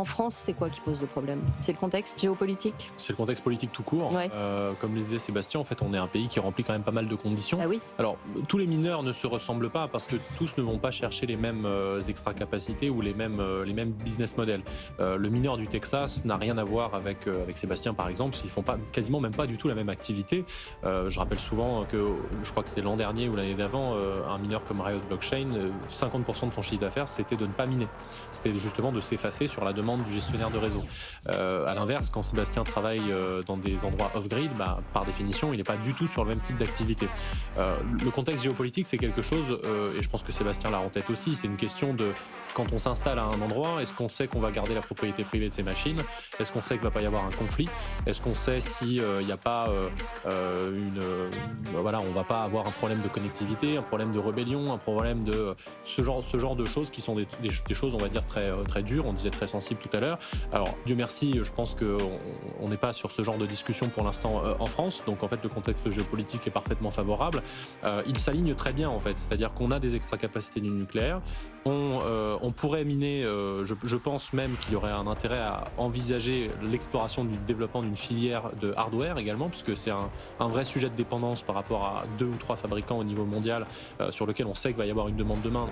En France, c'est quoi qui pose le problème? C'est le contexte géopolitique? C'est le contexte politique tout court. Ouais. Comme le disait Sébastien, en fait, on est un pays qui remplit quand même pas mal de conditions. Ah oui. Alors, tous les mineurs ne se ressemblent pas parce que tous ne vont pas chercher les mêmes extra-capacités ou les mêmes business models. Le mineur du Texas n'a rien à voir avec Sébastien, par exemple. Ils font pas, quasiment même pas du tout la même activité. Je rappelle souvent que, je crois que c'était l'an dernier ou l'année d'avant, un mineur comme Riot Blockchain, 50% de son chiffre d'affaires, c'était de ne pas miner. C'était justement de s'effacer sur la demande du gestionnaire de réseau. À l'inverse, quand Sébastien travaille dans des endroits off-grid, par définition, il n'est pas du tout sur le même type d'activité. Le contexte géopolitique, c'est quelque chose, et je pense que Sébastien l'a en tête aussi, c'est une question de quand on s'installe à un endroit, est-ce qu'on sait qu'on va garder la propriété privée de ses machines? Est-ce qu'on sait qu'il ne va pas y avoir un conflit? Est-ce qu'on sait s'il n'y a pas on va pas avoir un problème de connectivité, un problème de rébellion, un problème de ce genre de choses qui sont des choses, on va dire, très dures, on disait très sensibles tout à l'heure. Alors, Dieu merci, je pense qu'on n'est pas sur ce genre de discussion pour l'instant en France, donc en fait le contexte géopolitique est parfaitement favorable. Il s'aligne très bien en fait, c'est-à-dire qu'on a des extra-capacités du nucléaire, on pourrait miner, je pense même qu'il y aurait un intérêt à envisager l'exploration du développement d'une filière de hardware également, puisque c'est un vrai sujet de dépendance par rapport à 2 ou 3 fabricants au niveau mondial sur lequel on sait qu'il va y avoir une demande demain.